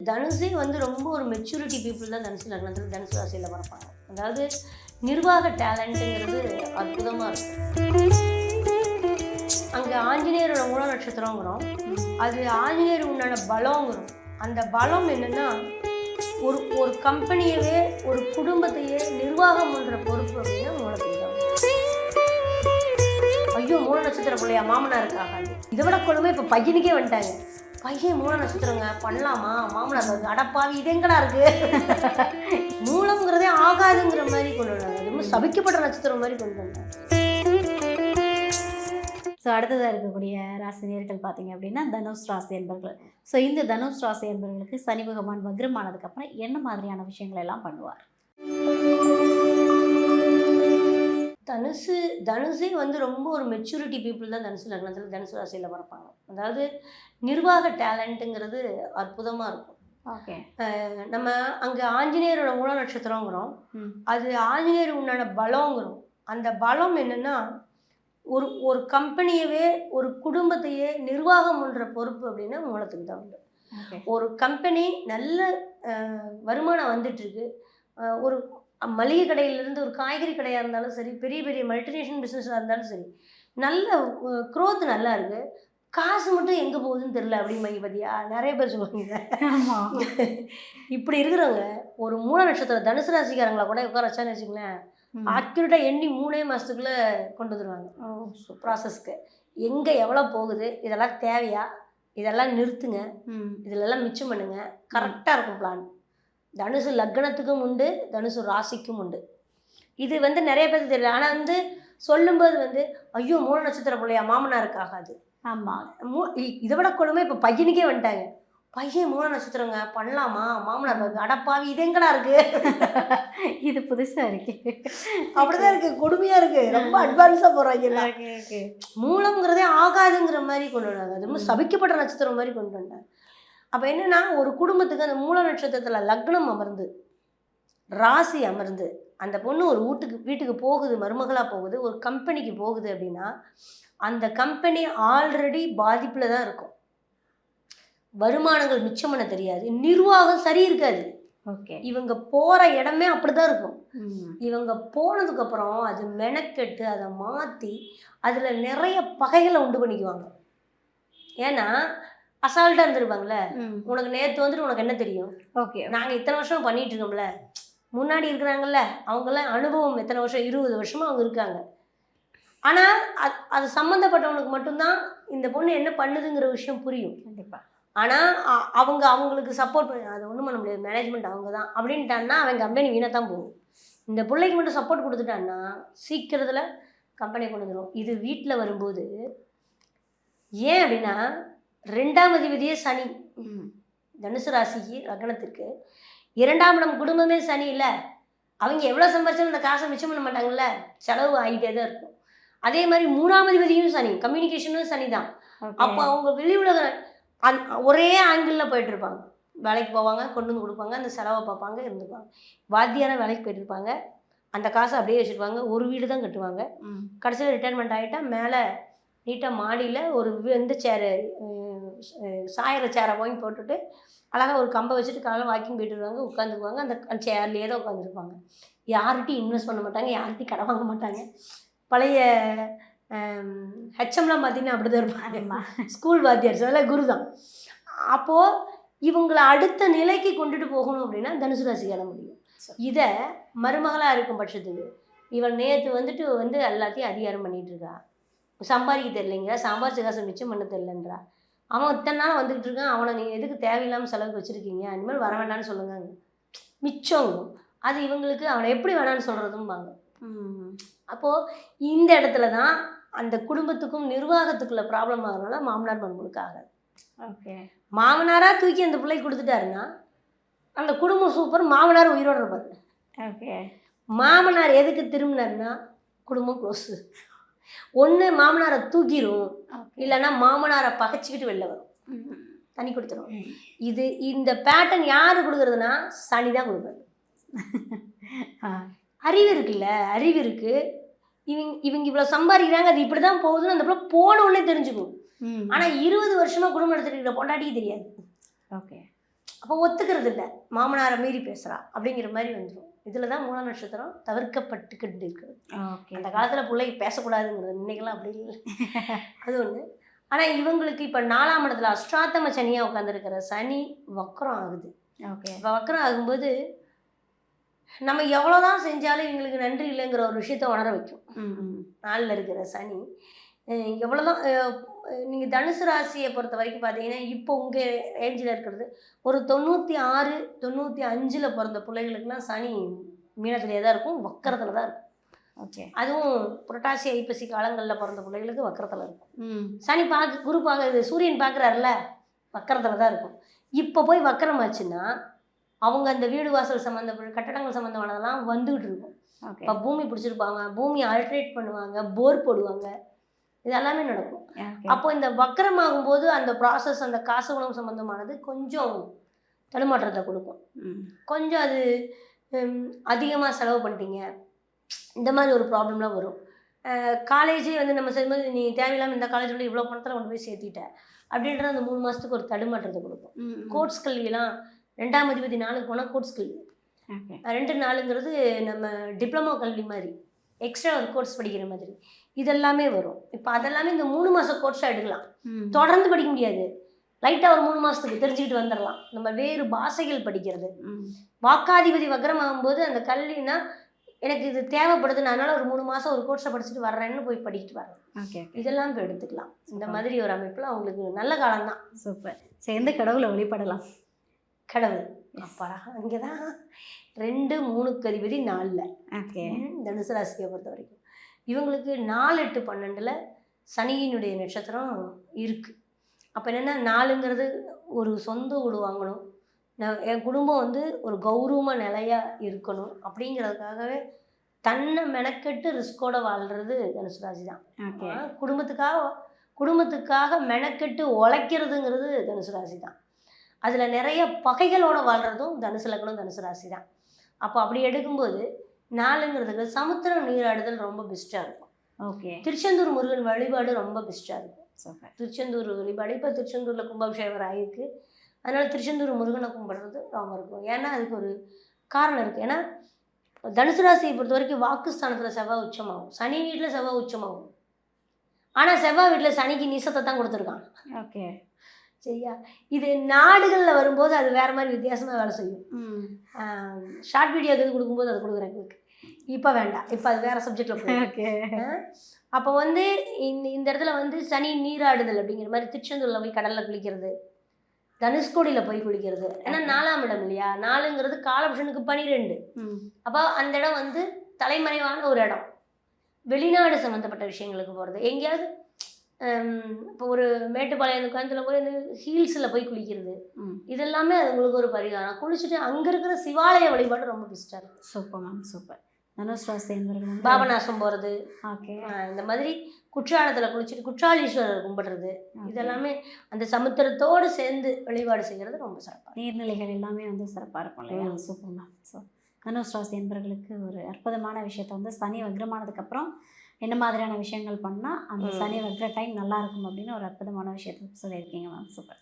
தனுஷே வந்து ரொம்ப ஒரு மெச்சூரிட்டி பீப்புள் தான் தனுசு லக்னத்தில் தனுசு ராசியில் பிறப்பாங்க. அதாவது நிர்வாக டேலண்ட்டுங்கிறது அற்புதமாக இருக்கும். அங்கே ஆஞ்சநேயரோட மூல நட்சத்திரங்கிறோம், அது ஆஞ்சநேயர் உண்டான பலங்கிறோம். அந்த பலம் என்னென்னா ஒரு ஒரு கம்பெனியவே ஒரு குடும்பத்தையே நிர்வாகம் பண்ணுற பொறுப்பு அப்படின்னா மூலத்துக்கு தான். ஐயோ மூல நட்சத்திரம் பிள்ளையா மாமனாருக்காக இதை விட கொள்ளுமே இப்போ பையனுக்கே வந்துட்டாங்க. பையன் மூல நட்சத்திரங்க பண்ணலாமா மாமனார் அடப்பாவி இது எங்கடா இருக்கு மூலங்கிறதே ஆகாதுங்கிற மாதிரி கொண்டு வந்தாங்க. ரொம்ப சபிக்கப்பட்ட நட்சத்திரம் மாதிரி கொண்டு வந்தாங்க. ஸோ அடுத்ததாக இருக்கக்கூடிய ராசினியர்கள் பார்த்தீங்க அப்படின்னா தனுஷ் ராசி என்பர்கள். ஸோ இந்த தனுஷ் ராசி என்பவர்களுக்கு சனி பகவான் வக்ரமானதுக்கப்புறம் என்ன மாதிரியான விஷயங்கள் எல்லாம் பண்ணுவார்? தனுஷே வந்து ரொம்ப ஒரு மெச்சூரிட்டி பீப்புள் தான் தனுசு லக்னத்தில் தனுசு ராசியில் பிறப்பாங்க. அதாவது நிர்வாக டேலண்ட்டுங்கிறது அற்புதமாக இருக்கும். ஓகே. நம்ம அங்கே ஆஞ்சநேயரோட மூல நட்சத்திரங்கிறோம், அது ஆஞ்சநேயர் உண்டான பலங்கிறோம். அந்த பலம் என்னென்னா ஒரு ஒரு கம்பெனியவே ஒரு குடும்பத்தையே நிர்வாகம் பண்ணுற பொறுப்பு அப்படின்னா மூலத்துக்கு தான் உண்டு. ஒரு கம்பெனி நல்ல வருமானம் வந்துட்டுருக்கு, ஒரு மளிகை கடையிலேருந்து ஒரு காய்கறி கடையாக இருந்தாலும் சரி, பெரிய பெரிய மல்டிநேஷனல் பிஸ்னஸாக இருந்தாலும் சரி, நல்ல க்ரோத் நல்லா இருக்குது, காசு மட்டும் எங்கே போகுதுன்னு தெரில அப்படிம்பாங்க. பார்த்தியா நிறைய பேர் சொல்லுவாங்க. இப்படி இருக்கிறவங்க ஒரு மூல நட்சத்திரம் தனுசு ராசிக்காரங்களா கூட உட்கார வச்சான்னு வச்சுங்களேன், அக்யூரேட்டாக எண்ணி 3 மாதத்துக்குள்ளே கொண்டு வந்துடுவாங்க ப்ராசஸ்க்கு. எங்கே எவ்வளோ போகுது, இதெல்லாம் தேவையா, இதெல்லாம் நிறுத்துங்க, இதிலெல்லாம் மிச்சம் பண்ணுங்க, கரெக்டாக இருக்கும் பிளான். தனுசு லக்னத்துக்கும் உண்டு, தனுசு ராசிக்கும் உண்டு. இது வந்து நிறைய பேருக்கு தெரியல. ஆனால் வந்து சொல்லும்போது வந்து ஐயோ மூல நட்சத்திரம் பிள்ளையா மாமனாருக்கு ஆகாது. ஆமாம். இதை விட கொள்ளுமே இப்போ பையனுக்கே வந்துட்டாங்க. பையன் மூல நட்சத்திரங்க பண்ணலாமா மாமனார் அடப்பாவி இது எங்கடா இருக்கு இது புதுசாக இருக்கு. அப்படிதான் இருக்கு, கொடுமையாக இருக்கு, ரொம்ப அட்வான்ஸாக போகிறாங்க. மூலங்கிறதே ஆகாதுங்கிற மாதிரி கொண்டு வந்தாங்க. அது ரொம்ப சபிக்கப்பட்ட நட்சத்திரம் மாதிரி கொண்டு வந்தாங்க. அப்போ என்னென்னா ஒரு குடும்பத்துக்கு அந்த மூல நட்சத்திரத்தில் லக்னம் அமர்ந்து ராசி அமர்ந்து அந்த பொண்ணு ஒரு வீட்டுக்கு போகுது, மருமகளாக போகுது, ஒரு கம்பெனிக்கு போகுது அப்படின்னா அந்த கம்பெனி ஆல்ரெடி பாதிப்பில் தான் இருக்கும். வருமானங்கள் மிச்சம் பண்ண தெரியாது, நிர்வாகம் சரி இருக்காது. ஓகே. இவங்க போகிற இடமே அப்படி தான் இருக்கும். இவங்க போனதுக்கப்புறம் அது மெனக்கெட்டு அதை மாற்றி அதில் நிறைய பகைகளை உண்டு பண்ணிக்குவாங்க. ஏன்னா அசால்ட்டாக இருந்துருப்பாங்களே, உனக்கு நேற்று வந்துட்டு உனக்கு என்ன தெரியும், ஓகே நாங்கள் இத்தனை வருஷம் பண்ணிகிட்டு இருக்கோம்ல, முன்னாடி இருக்கிறாங்கல்ல அவங்களாம் அனுபவம் எத்தனை வருஷம் 20 வருஷமாக அவங்க இருக்காங்க. ஆனால் அது சம்மந்தப்பட்டவனுக்கு மட்டும்தான் இந்த பொண்ணு என்ன பண்ணுதுங்கிற விஷயம் புரியும். கண்டிப்பாக. ஆனால் அவங்களுக்கு சப்போர்ட் பண்ணி அதை ஒன்றும் பண்ண முடியாது, மேனேஜ்மெண்ட் அவங்க தான் அப்படின்ட்டான்னா அவன் கம்பெனி வீணாக தான் போகும். இந்த பிள்ளைக்கு மட்டும் சப்போர்ட் கொடுத்துட்டான்னா சீக்கிரத்தில் கம்பெனி கொண்டு வந்துடும். இது வீட்டில் வரும்போது ஏன் அப்படின்னா 2ஆம் அதிபதியே சனி. தனுசு ராசிக்கு லக்னத்திற்கு 2ஆம் இடம் குடும்பமே சனி இல்லை. அவங்க எவ்வளோ சம்பாரிச்சாலும் அந்த காசை மிச்சம் பண்ண மாட்டாங்கல்ல, செலவு ஆகிட்டே தான் இருக்கும். அதே மாதிரி 3ஆம் அதிபதியும் சனி, கம்யூனிகேஷனும் சனி தான். அப்போ அவங்க வெளி உலக ஒரே ஆங்கிளில் போயிட்டுருப்பாங்க. வேலைக்கு போவாங்க, கொண்டு வந்து கொடுப்பாங்க, அந்த செலவை பார்ப்பாங்க, இருந்துப்பாங்க. வாத்தியார வேலைக்கு போயிட்டுருப்பாங்க, அந்த காசை அப்படியே வச்சுருப்பாங்க, ஒரு வீடு தான் கட்டுவாங்க. கடைசியில் ரிட்டைர்மெண்ட் ஆகிட்டா மேலே நீட்டாக மாடியில் ஒரு வந்து சேரு சாயிற சேரை வாங்கி போட்டுட்டு அழகாக ஒரு கம்பை வச்சுட்டு காலையில் வாக்கிங் போயிட்டு வருவாங்க, உட்காந்துக்குவாங்க, அந்த சேர்லேயே தான் உட்காந்துருப்பாங்க. யார்கிட்டையும் இன்வெஸ்ட் பண்ண மாட்டாங்க, யார்கிட்டையும் கடை வாங்க மாட்டாங்க. பழைய ஹெச்எம்லாம் பார்த்தீங்கன்னா அப்படி தான் இருப்பாங்க, ஸ்கூல் வாத்தியார் சொல்ல குரு தான். அப்போது இவங்களை அடுத்த நிலைக்கு கொண்டுட்டு போகணும் அப்படின்னா தனுசு ராசிக்கான முடியும். இதை மருமகளாக இருக்கும் பட்சத்துக்கு இவள் நேற்று வந்து எல்லாத்தையும் அதிகாரம் பண்ணிகிட்டு இருக்கா, சம்பாதிக்க தெரியலைங்க, சம்பாதிச்ச காசை மிச்சம் பண்ண தெரிலன்றா. அவன் இத்தனை நாள் வந்துக்கிட்டு இருக்கான், அவனை நீங்கள் எதுக்கு தேவையில்லாமல் செலவுக்கு வச்சுருக்கீங்க, இனிமேல் வர வேண்டான்னு சொல்லுங்க. மிச்சம் அது இவங்களுக்கு அவனை எப்படி வேணான்னு சொல்கிறதும்பாங்க. அப்போது இந்த இடத்துல தான் அந்த குடும்பத்துக்கும் நிர்வாகத்துக்குள்ள ப்ராப்ளம் ஆகிறதுனால மாமனார் மருமகளுக்கு ஆகாது. ஓகே. மாமனாராக தூக்கி அந்த பிள்ளைக்கு கொடுத்துட்டாருன்னா அந்த குடும்பம் சூப்பர், மாமனார் உயிரோடு இருப்பார். ஓகே. மாமனார் எதுக்கு திரும்பினாருன்னா குடும்பம் க்ளோஸு. ஒன்று மாமனாரை தூக்கிடும், இல்லைன்னா மாமனாரை பகைச்சிக்கிட்டு வெளில வரும், தண்ணி கொடுத்துரும். இந்த பேட்டர்ன் யார் கொடுக்குறதுனா சனி தான் கொடுக்குறது. அறிவு இருக்குல்ல, அறிவு இருக்குது, இவங்க இவ்வளோ சம்பாதிக்கிறாங்க, அது இப்படி தான் போகுதுன்னு அந்த பிள்ளை போன உடனே தெரிஞ்சுக்கும். ஆனால் 20 வருஷமாக குடும்பம் நடத்திட்டு பொண்டாட்டிக்கு தெரியாது. ஓகே. அப்போ ஒத்துக்கிறது இல்லை, மாமனாரை மீறி பேசுகிறா அப்படிங்கிற மாதிரி வந்துடும். இதில் தான் மூல நட்சத்திரம் தவிர்க்கப்பட்டுக்கிட்டு இருக்குது. ஓகே. அந்த காலத்தில் பிள்ளைக்கு பேசக்கூடாதுங்கிறது, இன்னைக்கெல்லாம் அப்படி இல்லை. அது ஒன்று. ஆனால் இவங்களுக்கு இப்போ 4ஆம் இடத்துல அஷ்டாத்தம சனியாக உட்காந்துருக்கிற சனி வக்ரம் ஆகுது. ஓகே. இப்போ வக்ரம் ஆகும்போது நம்ம எவ்வளோதான் செஞ்சாலும் இவங்களுக்கு நன்றி இல்லைங்கிற ஒரு விஷயத்த உணர வைக்கும். 4ல் இருக்கிற சனி எவ்வளோதான். நீங்கள் தனுசு ராசியை பொறுத்த வரைக்கும் பார்த்தீங்கன்னா இப்போ உங்கள் ஏஜில் இருக்கிறது ஒரு 96, 95 பிறந்த பிள்ளைகளுக்கெல்லாம் சனி மீனத்திலே தான் இருக்கும், வக்கரத்தில் தான் இருக்கும். ஓகே. அதுவும் புரட்டாசி ஐப்பசி காலங்களில் பிறந்த பிள்ளைகளுக்கு வக்கரத்தில் இருக்கும். சனி குரு பார்க்குறது, சூரியன் பார்க்குறாருல, வக்கரத்தில் தான் இருக்கும். இப்போ போய் வக்கரமாச்சுன்னா அவங்க அந்த வீடு வாசல் சம்மந்தப்பட்ட கட்டடங்கள் சம்மந்தமானதெல்லாம் வந்துகிட்டு இருக்கும். இப்போ பூமி பிடிச்சிருப்பாங்க, பூமியை ஆல்ட்ரேட் பண்ணுவாங்க, போர் போடுவாங்க, இது எல்லாமே நடக்கும். அப்போ இந்த வக்கரமாகும்போது அந்த ப்ராசஸ், அந்த காசு குணம் சம்மந்தமானது கொஞ்சம் தடுமாற்றத்தை கொடுக்கும். கொஞ்சம் அது அதிகமாக செலவு பண்ணிட்டீங்க, இந்த மாதிரி ஒரு ப்ராப்ளம்லாம் வரும். காலேஜே வந்து நம்ம செய்யும்போது நீ தேவையில்லாமல் இந்த காலேஜோட இவ்வளோ பணத்தில் கொண்டு போய் சேர்த்திட்ட அப்படின்ற அந்த 3 மாதத்துக்கு ஒரு தடுமாற்றத்தை கொடுக்கும். கோர்ஸ் கல்வியெல்லாம் 2ஆம் அதிபதி 4க்கு போனால் கோர்ஸ் கல்வி, 2 4ங்கிறது நம்ம டிப்ளமோ கல்வி மாதிரி, எக்ஸ்ட்ரா ஒரு கோர்ஸ் படிக்கிற மாதிரி இதெல்லாமே வரும். இப்போ அதெல்லாமே இந்த 3 மாத கோர்ஸாக எடுக்கலாம். தொடர்ந்து படிக்க முடியாது, லைட்டாக ஒரு 3 மாதத்துக்கு தெரிஞ்சுக்கிட்டு வந்துடலாம். நம்ம வேறு பாஷைகள் படிக்கிறது, வாக்காதிபதி வக்ரமாகும்போது அந்த கல்வினா எனக்கு இது தேவைப்படுது, நான் அதனால் ஒரு 3 மாதம் ஒரு கோர்ஸை படிச்சுட்டு வர்றேன்னு போய் படிக்கிட்டு வரேன். ஓகே. இதெல்லாம் இப்போ எடுத்துக்கலாம். இந்த மாதிரி ஒரு அமைப்பில் அவங்களுக்கு நல்ல காலம்தான். சூப்பர். சேர்ந்து கடவுளை வழிபடலாம். கடவுள் அப்பாடா, அங்கே தான் 2, 3க்கு அதிபதி 4ல். ஓகே. தனுசு ராசியை பொறுத்த வரைக்கும் இவங்களுக்கு 4, 8, 12 சனியினுடைய நட்சத்திரம் இருக்குது. அப்போ என்னென்னா 4ங்கிறது ஒரு சொந்த வீடு வாங்கணும், என் குடும்பம் வந்து ஒரு கௌரவ நிலையாக இருக்கணும் அப்படிங்கிறதுக்காகவே தன்னை மெனக்கெட்டு ரிஸ்கோட வாழ்கிறது தனுசு ராசி தான். குடும்பத்துக்காக மெனக்கெட்டு உழைக்கிறதுங்கிறது தனுசு ராசி தான். அதில் நிறைய பகைகளோடு வாழ்கிறதும் தனுசு லக்னம், தனுசு ராசி தான். அப்போ அப்படி எடுக்கும்போது 4ங்கிறதுக்கு சமுத்திரம் நீராடுதல் ரொம்ப பெஸ்ட்டாக இருக்கும். ஓகே. திருச்செந்தூர் முருகன் வழிபாடு ரொம்ப பெஸ்ட்டாக இருக்கும். சூப்பர். திருச்செந்தூர் வழிபாடு இப்போ திருச்செந்தூரில் கும்பாபிஷேகம் ஆகிருக்கு, அதனால் திருச்செந்தூர் முருகனை கும்பிடுறது ரொம்ப இருக்கும். ஏன்னா அதுக்கு ஒரு காரணம் இருக்குது. ஏன்னா தனுசு ராசியை பொறுத்த வரைக்கும் வாக்குஸ்தானத்தில் செவ்வாய் உச்சமாகும், சனி வீட்டில் செவ்வாய் உச்சமாகும். ஆனால் செவ்வாய் வீட்டில் சனிக்கு நிசத்தை தான் கொடுத்துருக்காங்க. ஓகே. சரியா? இது நாடுகளில் வரும்போது அது வேறு மாதிரி வித்தியாசமாக வேலை செய்யும். ஷார்ட் வீடியோ எது கொடுக்கும்போது அது கொடுக்குறேன் எங்களுக்கு. இப்போ வேண்டாம், இப்போ அது வேறு சப்ஜெக்டில் போய். ஓகே. அப்போ வந்து இந்த இடத்துல வந்து சனி நீராடுதல் அப்படிங்கிற மாதிரி திருச்செந்தூரில் போய் கடலில் குளிக்கிறது, தனுஷ்கோடியில் போய் குளிக்கிறது. ஏன்னா 4ஆம் இடம் இல்லையா, 4ங்கிறது காலபுருஷனுக்கு 12. அப்போ அந்த இடம் வந்து தலைமறைவான ஒரு இடம், வெளிநாடு சம்மந்தப்பட்ட விஷயங்களுக்கு போகிறது. எங்கேயாவது இப்போ ஒரு மேட்டுப்பாளையம் கோயம்புத்தூரில் போய் அந்த ஹீல்ஸில் போய் குளிக்கிறது, இதெல்லாமே அது உங்களுக்கு ஒரு பரிகாரம். குளிச்சுட்டு அங்கே இருக்கிற சிவாலய வழிபாடு ரொம்ப பெஸ்ட்டாக இருக்கும். Super ma'am, super. தனுசு ராசி என்பவர்கள் பாபநாசம் போகிறது, ஓகே, இந்த மாதிரி குற்றாலத்தில் குளிச்சுட்டு குற்றாலீஸ்வரர் கும்பிடுறது, இதெல்லாமே அந்த சமுத்திரத்தோடு சேர்ந்து வழிபாடு செய்கிறது ரொம்ப சிறப்பாக. நீர்நிலைகள் எல்லாமே வந்து சிறப்பாக இருக்கும் இல்லையா? Super ma'am. ஸோ தனுசு ராசி என்பவர்களுக்கு ஒரு அற்புதமான விஷயத்தை வந்து சனி வக்ரமானதுக்கப்புறம் என்ன மாதிரியான விஷயங்கள் பண்ணால் அந்த சனி வக்ர டைம் நல்லா இருக்கும் அப்படின்னு ஒரு அற்புதமான விஷயத்தை சொல்லியிருக்கீங்க மேம். சூப்பர்.